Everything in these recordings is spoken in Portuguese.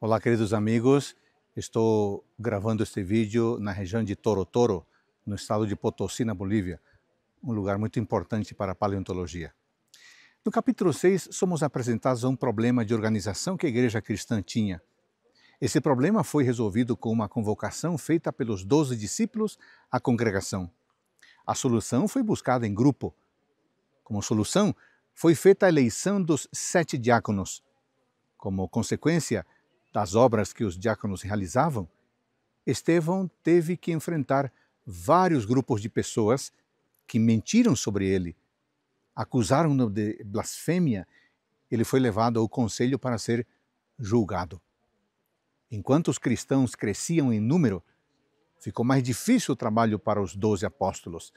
Olá, queridos amigos. Estou gravando este vídeo na região de Toro Toro, no estado de Potosí, na Bolívia, um lugar muito importante para a paleontologia. No capítulo 6, somos apresentados a um problema de organização que a igreja cristã tinha. Esse problema foi resolvido com uma convocação feita pelos 12 discípulos à congregação. A solução foi buscada em grupo. Como solução, foi feita a eleição dos 7 diáconos. Como consequência das obras que os diáconos realizavam, Estevão teve que enfrentar vários grupos de pessoas que mentiram sobre ele, acusaram-no de blasfêmia. Ele foi levado ao conselho para ser julgado. Enquanto os cristãos cresciam em número, ficou mais difícil o trabalho para os 12 apóstolos.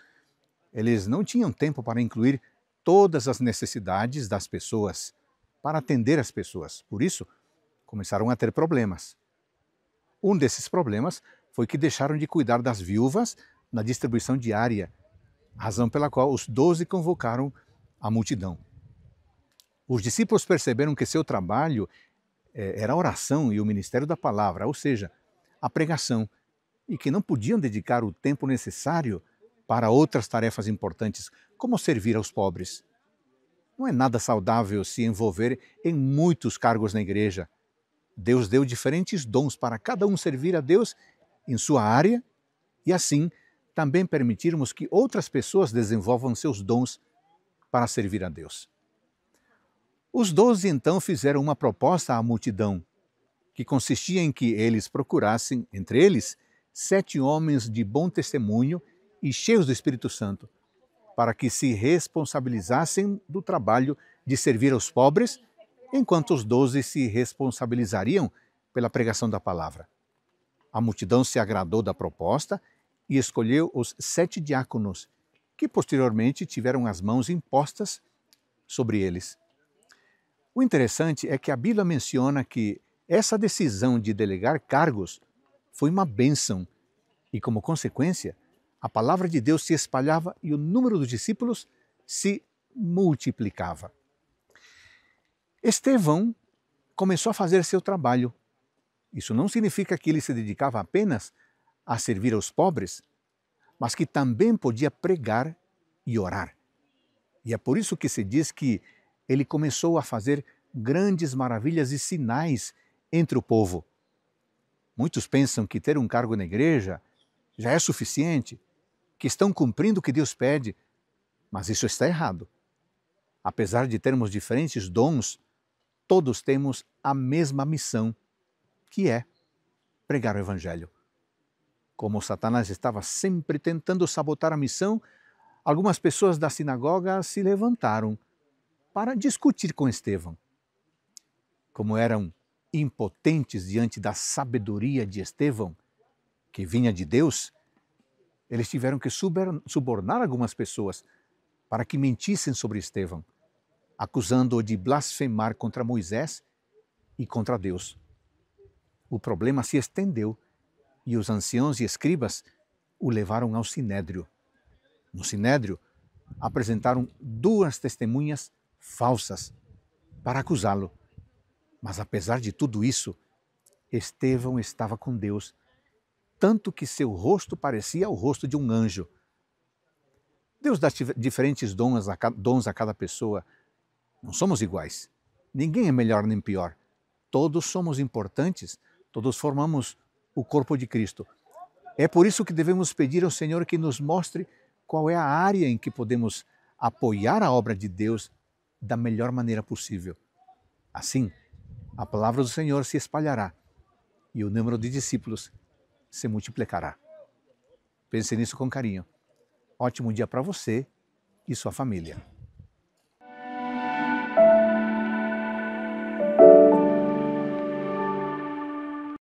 Eles não tinham tempo para incluir todas as necessidades das pessoas, para atender as pessoas. Por isso, começaram a ter problemas. Um desses problemas foi que deixaram de cuidar das viúvas na distribuição diária, razão pela qual os 12 convocaram a multidão. Os discípulos perceberam que seu trabalho era a oração e o ministério da palavra, ou seja, a pregação, e que não podiam dedicar o tempo necessário para outras tarefas importantes, como servir aos pobres. Não é nada saudável se envolver em muitos cargos na igreja. Deus deu diferentes dons para cada um servir a Deus em sua área e, assim, também permitirmos que outras pessoas desenvolvam seus dons para servir a Deus. Os 12, então, fizeram uma proposta à multidão, que consistia em que eles procurassem, entre eles, 7 homens de bom testemunho e cheios do Espírito Santo, para que se responsabilizassem do trabalho de servir aos pobres, enquanto os 12 se responsabilizariam pela pregação da palavra. A multidão se agradou da proposta e escolheu os 7 diáconos, que posteriormente tiveram as mãos impostas sobre eles. O interessante é que a Bíblia menciona que essa decisão de delegar cargos foi uma bênção e, como consequência, a palavra de Deus se espalhava e o número dos discípulos se multiplicava. Estevão começou a fazer seu trabalho. Isso não significa que ele se dedicava apenas a servir aos pobres, mas que também podia pregar e orar. E é por isso que se diz que ele começou a fazer grandes maravilhas e sinais entre o povo. Muitos pensam que ter um cargo na igreja já é suficiente, que estão cumprindo o que Deus pede, mas isso está errado. Apesar de termos diferentes dons, todos temos a mesma missão, que é pregar o Evangelho. Como Satanás estava sempre tentando sabotar a missão, algumas pessoas da sinagoga se levantaram para discutir com Estevão. Como eram impotentes diante da sabedoria de Estevão, que vinha de Deus, eles tiveram que subornar algumas pessoas para que mentissem sobre Estevão, acusando-o de blasfemar contra Moisés e contra Deus. O problema se estendeu e os anciãos e escribas o levaram ao Sinédrio. No Sinédrio, apresentaram 2 testemunhas falsas para acusá-lo. Mas apesar de tudo isso, Estevão estava com Deus, tanto que seu rosto parecia o rosto de um anjo. Deus dá diferentes dons a cada pessoa. Não somos iguais. Ninguém é melhor nem pior. Todos somos importantes, todos formamos o corpo de Cristo. É por isso que devemos pedir ao Senhor que nos mostre qual é a área em que podemos apoiar a obra de Deus da melhor maneira possível. Assim, a palavra do Senhor se espalhará e o número de discípulos se multiplicará. Pense nisso com carinho. Ótimo dia para você e sua família.